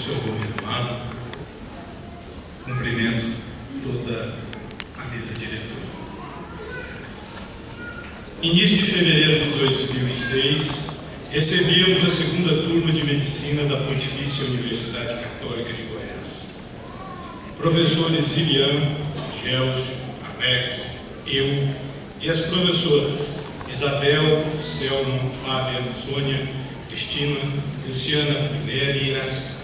seu governo amado, cumprimento toda a mesa diretora. Início de fevereiro de 2006, recebíamos a segunda turma de Medicina da Pontifícia Universidade Católica de Goiás. Professores Ziliano, Gelson, Alex, eu e as professoras Isabel, Selma, Fábia, Sônia, Cristina, Luciana, Guilherme e Iraci.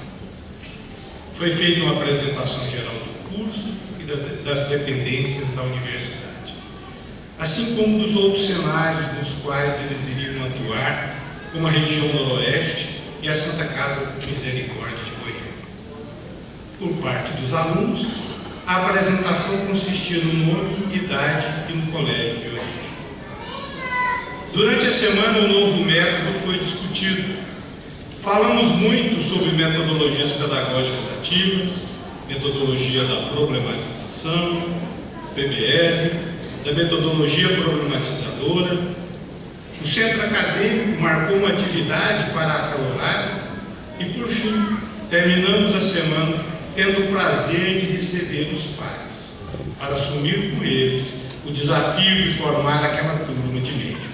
Foi feita uma apresentação geral do curso e das dependências da universidade, assim como dos outros cenários nos quais eles iriam atuar, como a região noroeste e a Santa Casa de Misericórdia de Goiânia. Por parte dos alunos, a apresentação consistia no nome, idade e no colégio de origem. Durante a semana, o novo método foi discutido. Falamos muito sobre metodologias pedagógicas ativas, metodologia da problematização, PBL, da metodologia problematizadora. O centro acadêmico marcou uma atividade para acalorar e, por fim, terminamos a semana tendo o prazer de receber os pais, para assumir com eles o desafio de formar aquela turma de médicos.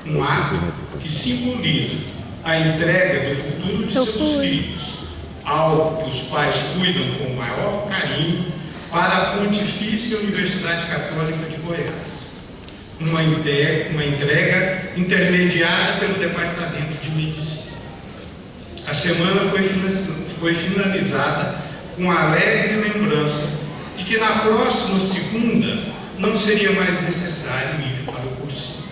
Um ato que simboliza a entrega do futuro de seus filhos, algo que os pais cuidam com o maior carinho para a Pontifícia Universidade Católica de Goiás. Uma entrega intermediada pelo Departamento de Medicina. A semana foi finalizada com a alegre lembrança de que na próxima segunda não seria mais necessário ir para o cursinho.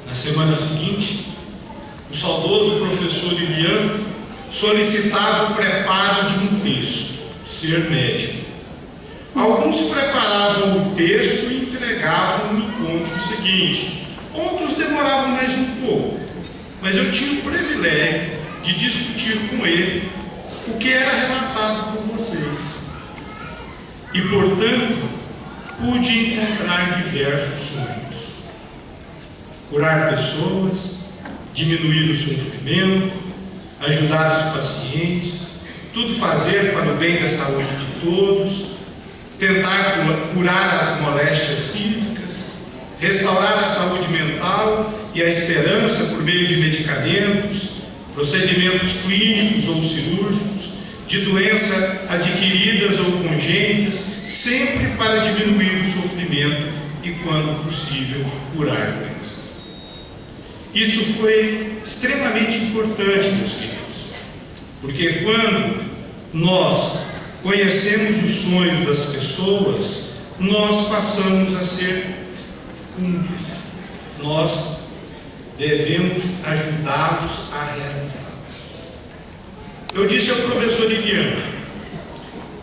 Na semana seguinte, o saudoso professor Iliano solicitava o preparo de um texto, Ser Médico. Alguns preparavam o texto e entregavam no encontro seguinte. Outros demoravam mais um pouco, mas eu tinha o privilégio de discutir com ele o que era relatado por vocês. E, portanto, pude encontrar diversos sonhos. Curar pessoas, diminuir o sofrimento, ajudar os pacientes, tudo fazer para o bem da saúde de todos, tentar curar as moléstias físicas, restaurar a saúde mental e a esperança por meio de medicamentos, procedimentos clínicos ou cirúrgicos, de doenças adquiridas ou congênitas, sempre para diminuir o sofrimento e, quando possível, curar doenças. Isso foi extremamente importante, meus queridos, porque quando nós conhecemos os sonhos das pessoas, nós passamos a ser cúmplices. Nós devemos ajudá-los a realizá-los. Eu disse ao professor Iliano,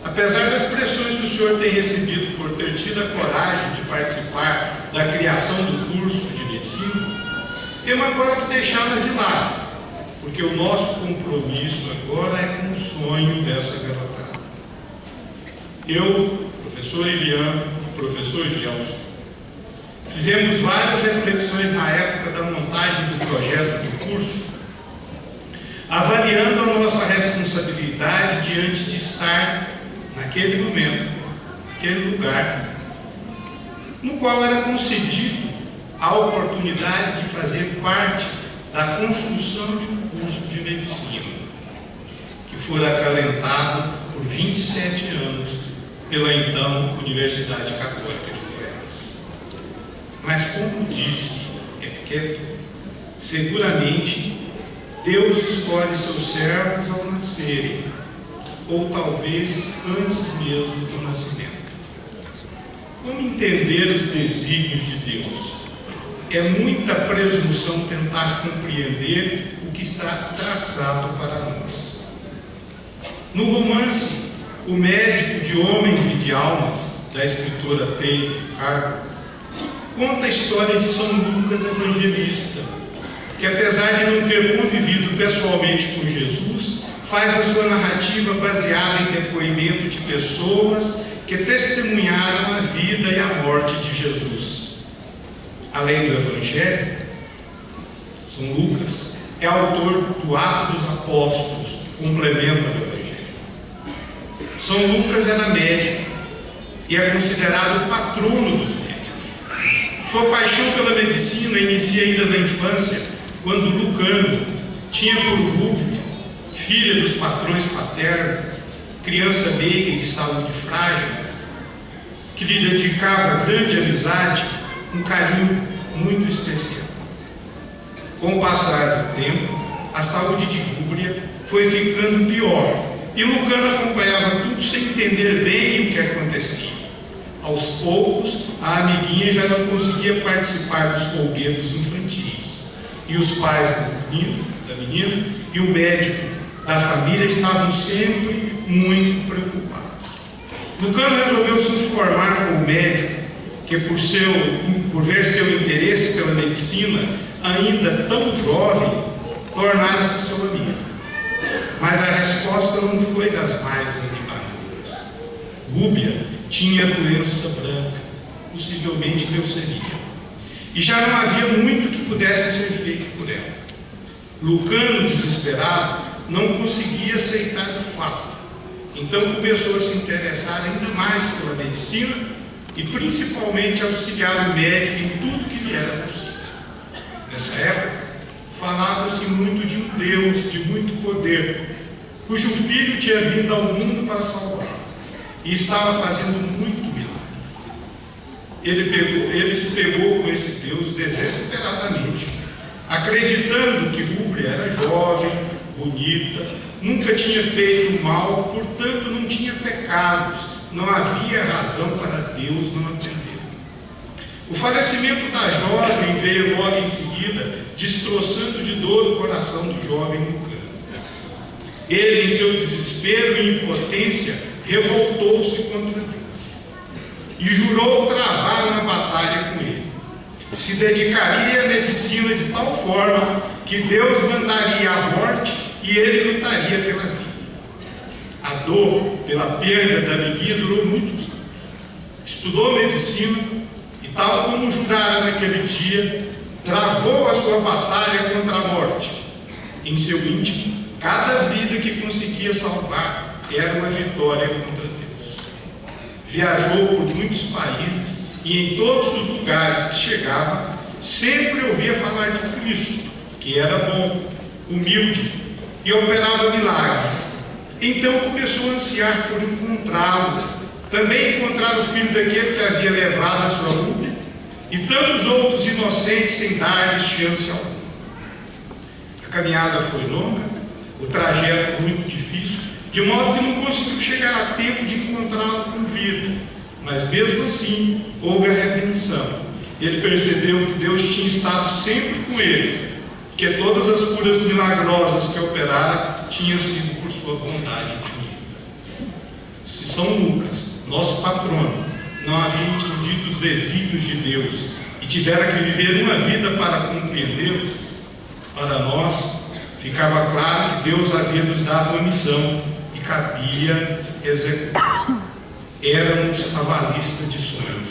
apesar das pressões que o senhor tem recebido por ter tido a coragem de participar da criação do curso de medicina, temos agora que deixá-las de lado, porque o nosso compromisso agora é com o sonho dessa garotada. Eu, professor Iliano, professor Gelson, fizemos várias reflexões na época da montagem do projeto do curso, avaliando a nossa responsabilidade diante de estar naquele momento, naquele lugar, no qual era concedido a oportunidade de fazer parte da construção de um curso de medicina, que fora acalentado por 27 anos pela então Universidade Católica de Goiás. Mas, como disse, é porque seguramente Deus escolhe seus servos ao nascerem, ou talvez antes mesmo do nascimento. Como entender os desígnios de Deus? É muita presunção tentar compreender o que está traçado para nós. No romance O Médico de Homens e de Almas, da escritora Taylor Carver, conta a história de São Lucas Evangelista, que, apesar de não ter convivido pessoalmente com Jesus, faz a sua narrativa baseada em depoimento de pessoas que testemunharam a vida e a morte de Jesus. Além do Evangelho, São Lucas é autor do Atos dos Apóstolos, complementa o Evangelho. São Lucas era médico e é considerado o patrono dos médicos. Sua paixão pela medicina inicia ainda na infância, quando Lucano tinha por Rúbia, filha dos patrões paternos, criança meiga e de saúde frágil, que lhe dedicava grande amizade, um carinho muito especial. Com o passar do tempo, a saúde de Rúbia foi ficando pior e Lucano acompanhava tudo sem entender bem o que acontecia. Aos poucos, a amiguinha já não conseguia participar dos folguedos infantis e os pais da menina e o médico da família estavam sempre muito preocupados. Lucano resolveu se informar com o médico que, por ver seu interesse pela medicina ainda tão jovem, tornara-se seu amigo. Mas a resposta não foi das mais animadoras. Rúbia tinha doença branca, possivelmente leucemia, e já não havia muito que pudesse ser feito por ela. Lucano, desesperado, não conseguia aceitar o fato. Então começou a se interessar ainda mais pela medicina e principalmente auxiliar o médico em tudo que lhe era possível. Nessa época, falava-se muito de um Deus de muito poder, cujo filho tinha vindo ao mundo para salvar e estava fazendo muito milagres. Ele se pegou com esse Deus desesperadamente, acreditando que Rúbia era jovem, bonita, nunca tinha feito mal, portanto não tinha pecados, não havia razão para Deus não atendê-lo. O falecimento da jovem veio logo em seguida, destroçando de dor o coração do jovem Lucano. Ele, em seu desespero e impotência, revoltou-se contra Deus e jurou travar uma batalha com ele. Se dedicaria à medicina de tal forma que Deus mandaria a morte e ele lutaria pela vida. A dor pela perda da amiguinha durou muitos anos. Estudou medicina e, tal como jurara naquele dia, travou a sua batalha contra a morte. Em seu íntimo, cada vida que conseguia salvar era uma vitória contra Deus. Viajou por muitos países e em todos os lugares que chegava, sempre ouvia falar de Cristo, que era bom, humilde e operava milagres. Então começou a ansiar por encontrá-lo, também encontrar o filho daquele que havia levado a sua Rúbia e tantos outros inocentes sem dar-lhes chance alguma. A caminhada foi longa, o trajeto muito difícil, de modo que não conseguiu chegar a tempo de encontrá-lo com vida, mas mesmo assim houve a redenção. Ele percebeu que Deus tinha estado sempre com ele, que todas as curas milagrosas que operara tinham sido por sua bondade infinita. Se São Lucas, nosso patrono, não havia entendido os desígnios de Deus e tivera que viver uma vida para compreendê-los, para nós ficava claro que Deus havia nos dado uma missão e cabia executar. Éramos avalistas de sonhos.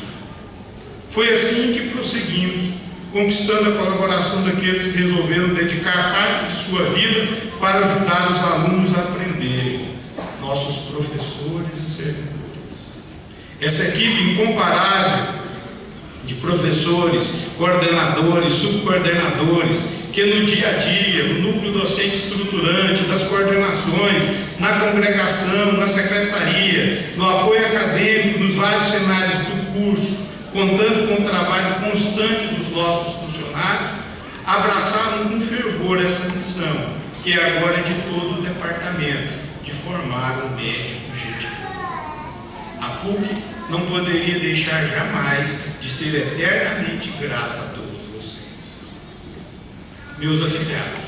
Foi assim que prosseguimos, conquistando a colaboração daqueles que resolveram dedicar parte de sua vida para ajudar os alunos a aprenderem, nossos professores e servidores. Essa equipe incomparável de professores, coordenadores, subcoordenadores, que no dia a dia, no núcleo docente estruturante, das coordenações, na congregação, na secretaria, no apoio acadêmico, nos vários cenários do curso, contando com o trabalho constante dos nossos funcionários, abraçaram com fervor essa missão, que agora é de todo o departamento, de formar um médico gentil. A PUC não poderia deixar jamais de ser eternamente grata a todos vocês. Meus afilhados,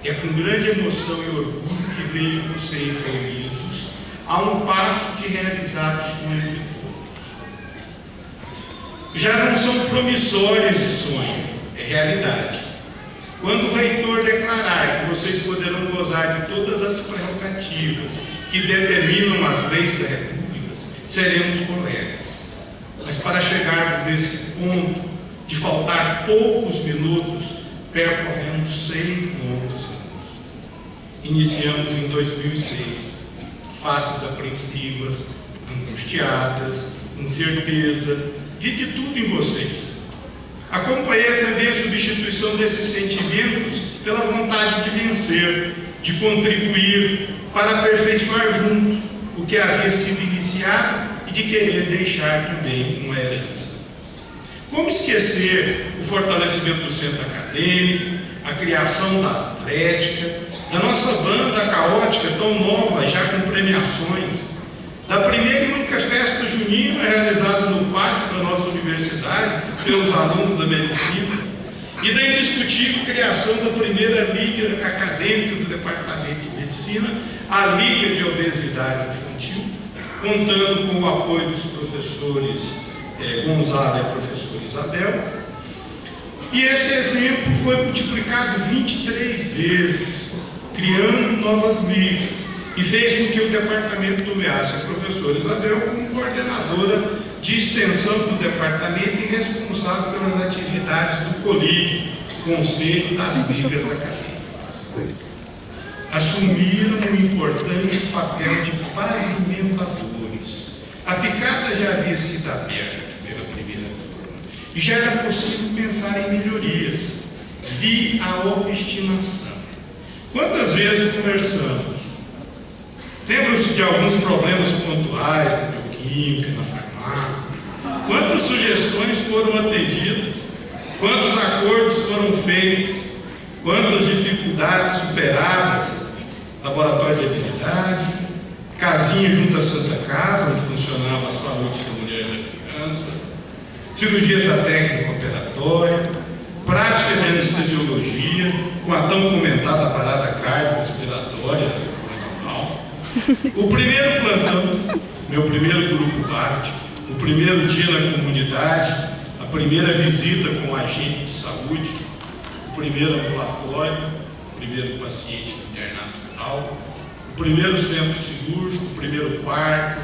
é com grande emoção e orgulho que vejo vocês reunidos a um passo de realizar o sonho de todos. Já não são promissórias de sonho, é realidade. Quando o reitor declarar que vocês poderão gozar de todas as prerrogativas que determinam as leis da República, seremos colegas. Mas para chegarmos nesse ponto de faltar poucos minutos, percorremos 6 longos anos. iniciamos em 2006. Faces apreensivas, angustiadas, incerteza, vi de tudo em vocês. Acompanhei também a substituição desses sentimentos pela vontade de vencer, de contribuir, para aperfeiçoar juntos o que havia sido iniciado e de querer deixar também uma herança. Como esquecer o fortalecimento do centro acadêmico, a criação da atlética, da nossa banda caótica tão nova, já com premiações, da primeira e única festa junina realizada no pátio da nossa universidade pelos alunos da medicina, e da indiscutível criação da primeira liga acadêmica do Departamento de Medicina, a Liga de Obesidade Infantil, contando com o apoio dos professores Gonzalo e a professora Isabel. E esse exemplo foi multiplicado 23 vezes, criando novas ligas, e fez com que o departamento nomeasse a professora Isabel como coordenadora de extensão do departamento e responsável pelas atividades do COLIG, Conselho das Ligas Acadêmicas. Assumiram um importante papel de pavimentadores. A picada já havia sido aberta pela primeira turma, e já era possível pensar em melhorias. Vi a obstinação. Quantas vezes conversamos? Lembram-se de alguns problemas pontuais na bioquímica, na farmácia? Quantas sugestões foram atendidas? Quantos acordos foram feitos? Quantas dificuldades superadas? Laboratório de habilidade, casinha junto à Santa Casa, onde funcionava a saúde da mulher e da criança, cirurgias da técnica operatória, prática de anestesiologia, com a tão comentada parada cardiorrespiratória. O primeiro plantão, meu primeiro grupo BART, o primeiro dia na comunidade, a primeira visita com o agente de saúde, o primeiro ambulatório, o primeiro paciente internato rural, o primeiro centro cirúrgico, o primeiro parto,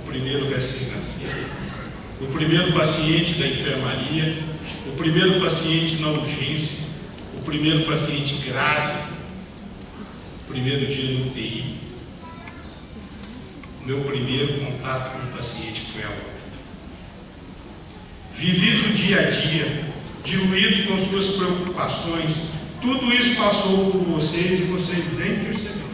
o primeiro recém-nascido, o primeiro paciente da enfermaria, o primeiro paciente na urgência, o primeiro paciente grave, o primeiro dia no UTI. Meu primeiro contato com o paciente foi a óbito. Vivido o dia a dia, diluído com suas preocupações, tudo isso passou por vocês e vocês nem perceberam.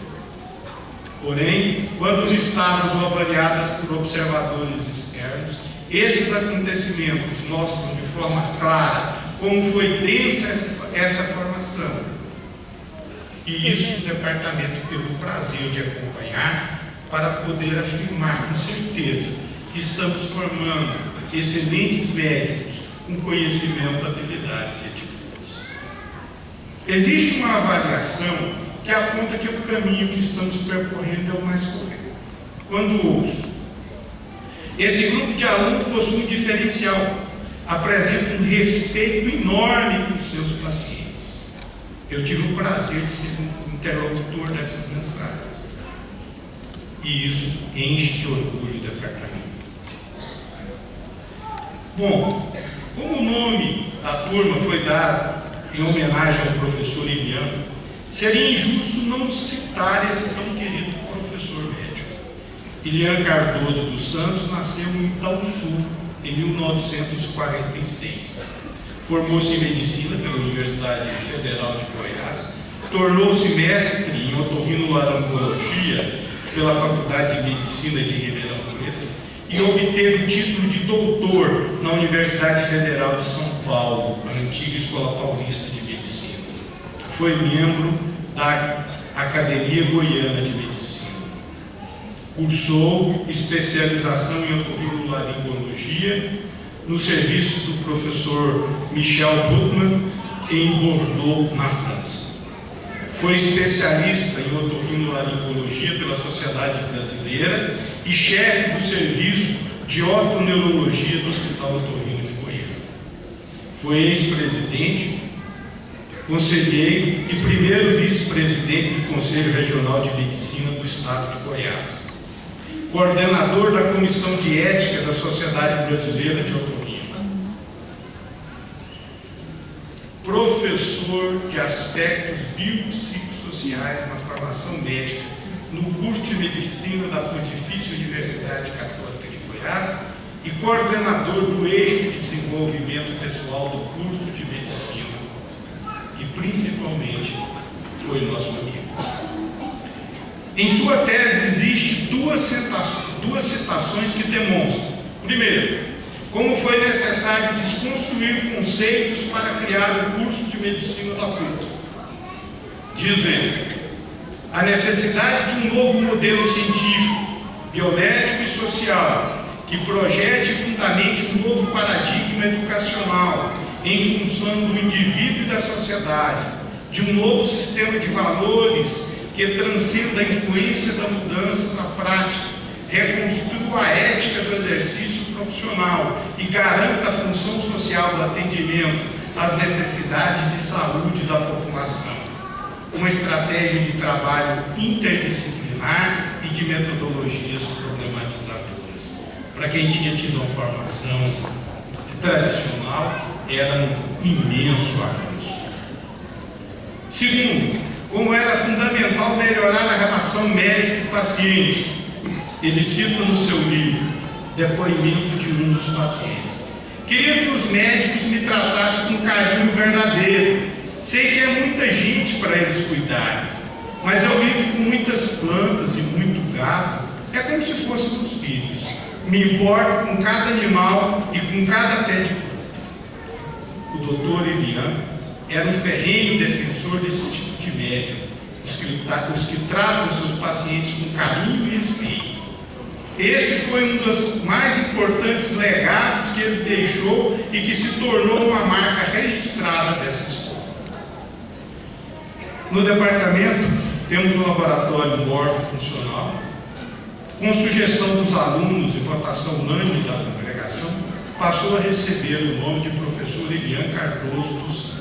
Porém, quando listadas ou avaliadas por observadores externos, esses acontecimentos mostram de forma clara como foi densa essa formação. E isso o departamento teve o prazer de acompanhar, para poder afirmar com certeza que estamos formando excelentes médicos com conhecimento, habilidades e atitudes. Existe uma avaliação que aponta que o caminho que estamos percorrendo é o mais correto. Quando ouço, esse grupo de alunos possui um diferencial, apresenta um respeito enorme por seus pacientes. Eu tive o prazer de ser um interlocutor dessas mensagens. E isso enche de orgulho o departamento. Bom, como o nome da turma foi dado em homenagem ao professor Ilian, seria injusto não citar esse tão querido professor médico. Ilian Cardoso dos Santos nasceu em Itaúsul, em 1946. Formou-se em medicina pela Universidade Federal de Goiás, tornou-se mestre em otorrinolaringologia pela Faculdade de Medicina de Ribeirão Preto e obteve o título de doutor na Universidade Federal de São Paulo, a antiga Escola Paulista de Medicina. Foi membro da Academia Goiana de Medicina. Cursou especialização em otorrinolaringologia no serviço do professor Michel Buchmann em Bordeaux, na França. Foi especialista em otorrinolaringologia pela Sociedade Brasileira e chefe do serviço de otoneurologia do Hospital Otorrino de Goiânia. Foi ex-presidente, conselheiro e primeiro vice-presidente do Conselho Regional de Medicina do Estado de Goiás. Coordenador da Comissão de Ética da Sociedade Brasileira de Otorrino. Professor de aspectos biopsicossociais na formação médica no curso de Medicina da Pontifícia Universidade Católica de Goiás e coordenador do eixo de desenvolvimento pessoal do curso de Medicina. E, principalmente, foi nosso amigo. Em sua tese, existem duas citações que demonstram, primeiro, como foi necessário desconstruir conceitos para criar o curso de Medicina da PUC. Diz ele, a necessidade de um novo modelo científico, biomédico e social, que projete e fundamente um novo paradigma educacional em função do indivíduo e da sociedade, de um novo sistema de valores que transcenda a influência da mudança na prática, reconstrua a ética do exercício profissional e garanta a função social do atendimento às necessidades de saúde da população. Uma estratégia de trabalho interdisciplinar e de metodologias problematizadoras. Para quem tinha tido uma formação tradicional, era um imenso avanço. Segundo, como era fundamental melhorar a relação médico-paciente. Ele cita no seu livro, depoimento de um dos pacientes. Queria que os médicos me tratassem com carinho verdadeiro. Sei que é muita gente para eles cuidarem, mas eu lido com muitas plantas e muito gado. É como se fossem os filhos. Me importo com cada animal e com cada pé de planta. O doutor Elian era um ferrenho defensor desse tipo de médico, os que tratam seus pacientes com carinho e respeito. Esse foi um dos mais importantes legados que ele deixou e que se tornou uma marca registrada dessa escola. No departamento, temos um laboratório morfofuncional, com sugestão dos alunos e votação unânime da congregação, passou a receber o nome de professor Elian Cardoso dos Santos.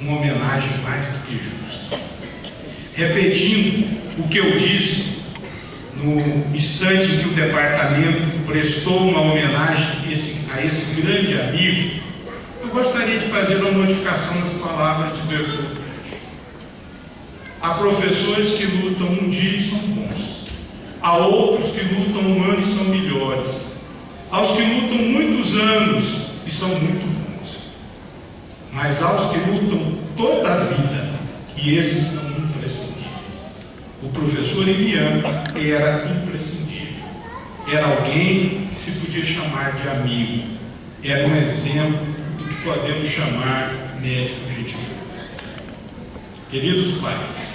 Uma homenagem mais do que justa. Repetindo o que eu disse, no instante em que o departamento prestou uma homenagem a esse grande amigo, eu gostaria de fazer uma modificação nas palavras de Bertolt Brecht. Há professores que lutam um dia e são bons. Há outros que lutam um ano e são melhores. Há os que lutam muitos anos e são muito bons. Mas há os que lutam toda a vida, e esses são imprescindíveis. O professor Elian era imprescindível. Era alguém que se podia chamar de amigo. Era um exemplo do que podemos chamar médico gente boa. Queridos pais,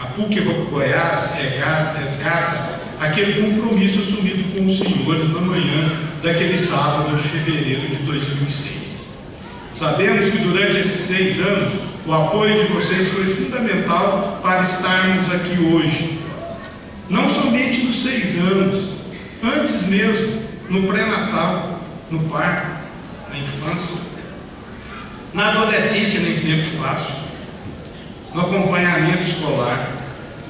a PUC Goiás resgata aquele compromisso assumido com os senhores na manhã daquele sábado de fevereiro de 2006. Sabemos que durante esses 6 anos, o apoio de vocês foi fundamental para estarmos aqui hoje. Não somente nos 6 anos, antes mesmo, no pré-natal, no parto, na infância, na adolescência nem sempre fácil, no acompanhamento escolar.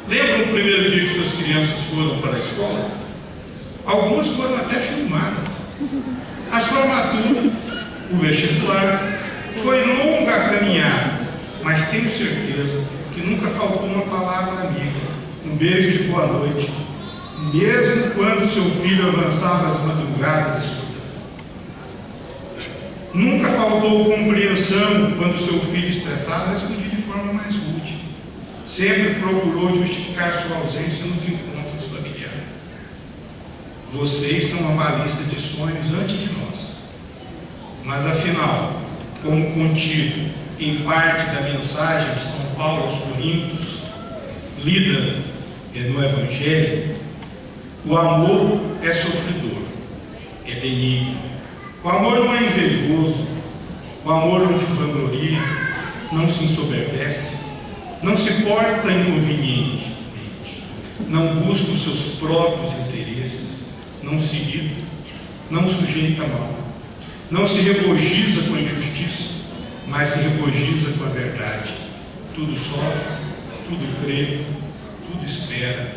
Lembram o primeiro dia que suas crianças foram para a escola? Algumas foram até filmadas. As formaturas, o vestibular, foi longa a caminhada, mas tenho certeza que nunca faltou uma palavra amiga, um beijo de boa noite, mesmo quando seu filho avançava as madrugadas estudando. Nunca faltou compreensão quando seu filho estressado respondia de forma mais rude. Sempre procurou justificar sua ausência nos encontros familiares. Vocês são uma valista de sonhos antes de nós. Mas afinal, como contido em parte da mensagem de São Paulo aos Coríntios, lida no Evangelho, o amor é sofredor, é benigno. O amor não é invejoso, o amor não se vangloria, não se ensoberbece, não se porta inconvenientemente, não busca os seus próprios interesses, não se irrita, não sujeita mal, não se regozija com a injustiça, mas se regozija com a verdade. Tudo sofre, tudo crê, tudo espera,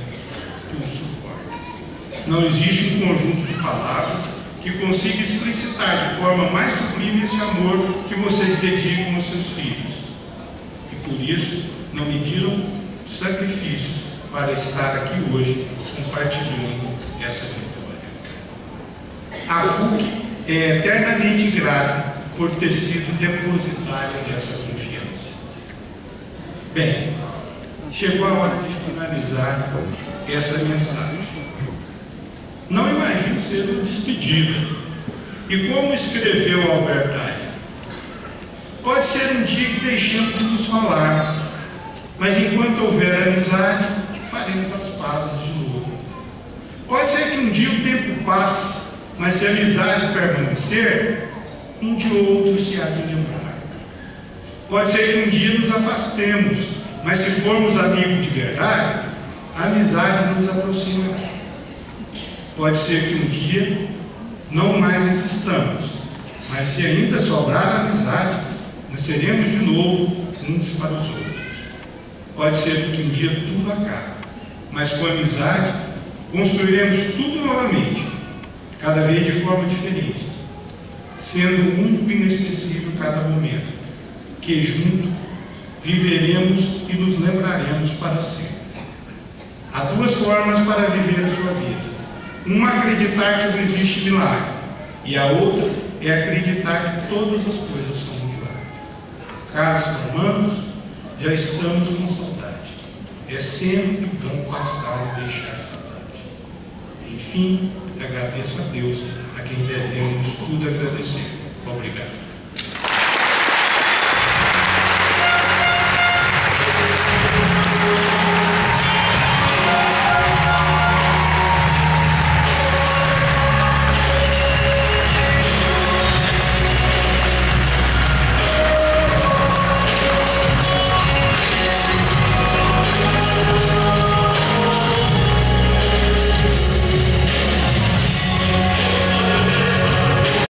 tudo suporta. Não existe um conjunto de palavras que consiga explicitar de forma mais sublime esse amor que vocês dedicam aos seus filhos. E por isso, não mediram sacrifícios para estar aqui hoje compartilhando essa vitória. A PUC é eternamente grata por ter sido depositária dessa confiança. Bem, chegou a hora de finalizar essa mensagem. Não imagino ser uma despedida. E como escreveu Albert Einstein, pode ser um dia que deixemos de nos falar, mas enquanto houver amizade, faremos as pazes de novo. Pode ser que um dia o tempo passe, mas se a amizade permanecer, um de outro se há de lembrar. Pode ser que um dia nos afastemos, mas se formos amigos de verdade, a amizade nos aproximará. Pode ser que um dia não mais existamos, mas se ainda sobrar a amizade, nasceremos de novo uns para os outros. Pode ser que um dia tudo acabe, mas com a amizade construiremos tudo novamente, cada vez de forma diferente, sendo único e inesquecível cada momento, que junto viveremos e nos lembraremos para sempre. Há duas formas para viver a sua vida. Uma, acreditar que não existe milagre, e a outra é acreditar que todas as coisas são um milagre. Caros irmãos, já estamos com saudade. É sempre bom passar e deixar saudade. Enfim, agradeço a Deus, a quem devemos tudo agradecer. Obrigado.